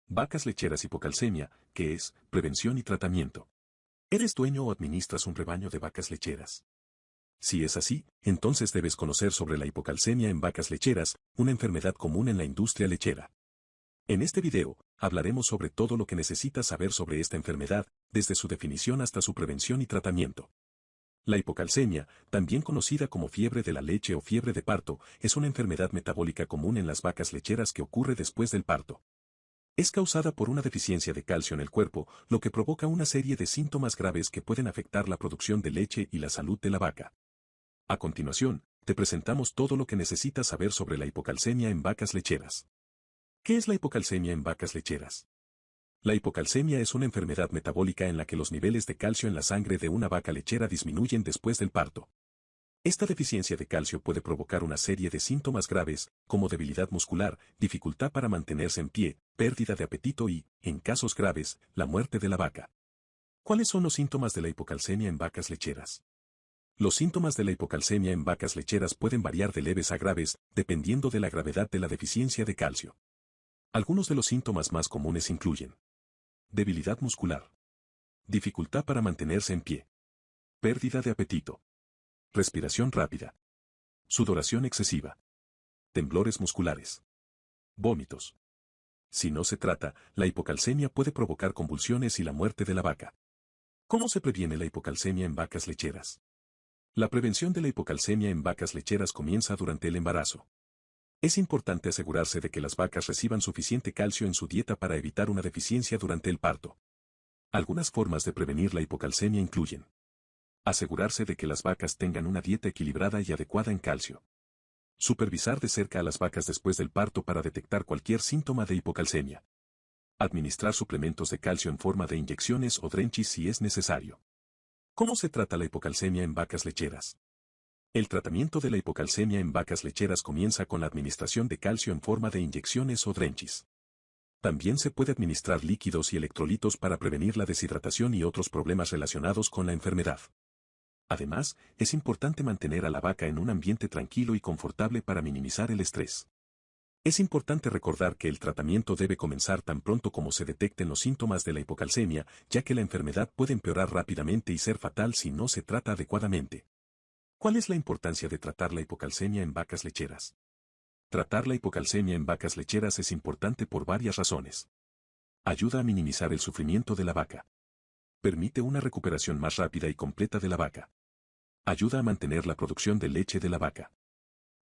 Vacas lecheras hipocalcemia, ¿qué es? Prevención y tratamiento. ¿Eres dueño o administras un rebaño de vacas lecheras? Si es así, entonces debes conocer sobre la hipocalcemia en vacas lecheras, una enfermedad común en la industria lechera. En este video, hablaremos sobre todo lo que necesitas saber sobre esta enfermedad, desde su definición hasta su prevención y tratamiento. La hipocalcemia, también conocida como fiebre de la leche o fiebre de parto, es una enfermedad metabólica común en las vacas lecheras que ocurre después del parto. Es causada por una deficiencia de calcio en el cuerpo, lo que provoca una serie de síntomas graves que pueden afectar la producción de leche y la salud de la vaca. A continuación, te presentamos todo lo que necesitas saber sobre la hipocalcemia en vacas lecheras. ¿Qué es la hipocalcemia en vacas lecheras? La hipocalcemia es una enfermedad metabólica en la que los niveles de calcio en la sangre de una vaca lechera disminuyen después del parto. Esta deficiencia de calcio puede provocar una serie de síntomas graves, como debilidad muscular, dificultad para mantenerse en pie, pérdida de apetito y, en casos graves, la muerte de la vaca. ¿Cuáles son los síntomas de la hipocalcemia en vacas lecheras? Los síntomas de la hipocalcemia en vacas lecheras pueden variar de leves a graves, dependiendo de la gravedad de la deficiencia de calcio. Algunos de los síntomas más comunes incluyen debilidad muscular, dificultad para mantenerse en pie, pérdida de apetito, respiración rápida, sudoración excesiva, temblores musculares, vómitos. Si no se trata, la hipocalcemia puede provocar convulsiones y la muerte de la vaca. ¿Cómo se previene la hipocalcemia en vacas lecheras? La prevención de la hipocalcemia en vacas lecheras comienza durante el embarazo. Es importante asegurarse de que las vacas reciban suficiente calcio en su dieta para evitar una deficiencia durante el parto. Algunas formas de prevenir la hipocalcemia incluyen asegurarse de que las vacas tengan una dieta equilibrada y adecuada en calcio. Supervisar de cerca a las vacas después del parto para detectar cualquier síntoma de hipocalcemia. Administrar suplementos de calcio en forma de inyecciones o drenchis si es necesario. ¿Cómo se trata la hipocalcemia en vacas lecheras? El tratamiento de la hipocalcemia en vacas lecheras comienza con la administración de calcio en forma de inyecciones o drenchis. También se puede administrar líquidos y electrolitos para prevenir la deshidratación y otros problemas relacionados con la enfermedad. Además, es importante mantener a la vaca en un ambiente tranquilo y confortable para minimizar el estrés. Es importante recordar que el tratamiento debe comenzar tan pronto como se detecten los síntomas de la hipocalcemia, ya que la enfermedad puede empeorar rápidamente y ser fatal si no se trata adecuadamente. ¿Cuál es la importancia de tratar la hipocalcemia en vacas lecheras? Tratar la hipocalcemia en vacas lecheras es importante por varias razones. Ayuda a minimizar el sufrimiento de la vaca. Permite una recuperación más rápida y completa de la vaca. Ayuda a mantener la producción de leche de la vaca.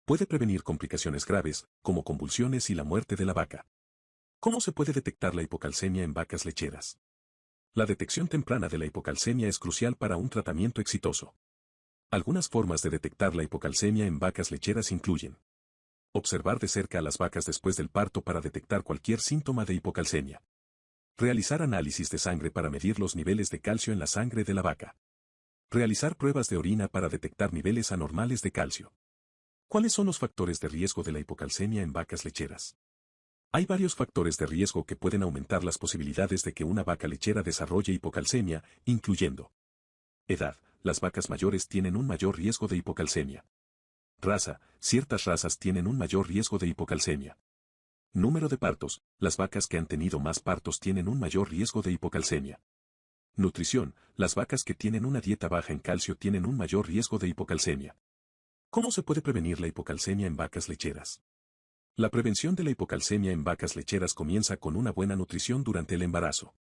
Puede prevenir complicaciones graves, como convulsiones y la muerte de la vaca. ¿Cómo se puede detectar la hipocalcemia en vacas lecheras? La detección temprana de la hipocalcemia es crucial para un tratamiento exitoso. Algunas formas de detectar la hipocalcemia en vacas lecheras incluyen observar de cerca a las vacas después del parto para detectar cualquier síntoma de hipocalcemia. Realizar análisis de sangre para medir los niveles de calcio en la sangre de la vaca. Realizar pruebas de orina para detectar niveles anormales de calcio. ¿Cuáles son los factores de riesgo de la hipocalcemia en vacas lecheras? Hay varios factores de riesgo que pueden aumentar las posibilidades de que una vaca lechera desarrolle hipocalcemia, incluyendo edad. Las vacas mayores tienen un mayor riesgo de hipocalcemia. Raza. Ciertas razas tienen un mayor riesgo de hipocalcemia. Número de partos. Las vacas que han tenido más partos tienen un mayor riesgo de hipocalcemia. Nutrición. Las vacas que tienen una dieta baja en calcio tienen un mayor riesgo de hipocalcemia. ¿Cómo se puede prevenir la hipocalcemia en vacas lecheras? La prevención de la hipocalcemia en vacas lecheras comienza con una buena nutrición durante el embarazo.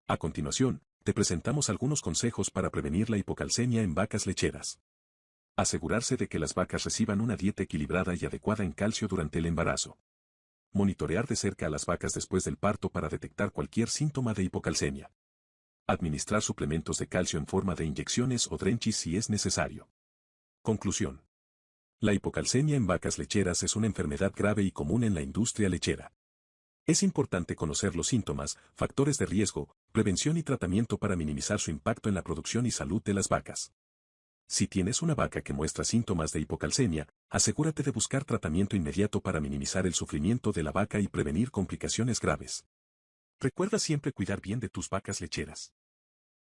A continuación, te presentamos algunos consejos para prevenir la hipocalcemia en vacas lecheras. Asegurarse de que las vacas reciban una dieta equilibrada y adecuada en calcio durante el embarazo. Monitorear de cerca a las vacas después del parto para detectar cualquier síntoma de hipocalcemia. Administrar suplementos de calcio en forma de inyecciones o drenchis si es necesario. Conclusión. La hipocalcemia en vacas lecheras es una enfermedad grave y común en la industria lechera. Es importante conocer los síntomas, factores de riesgo, prevención y tratamiento para minimizar su impacto en la producción y salud de las vacas. Si tienes una vaca que muestra síntomas de hipocalcemia, asegúrate de buscar tratamiento inmediato para minimizar el sufrimiento de la vaca y prevenir complicaciones graves. Recuerda siempre cuidar bien de tus vacas lecheras.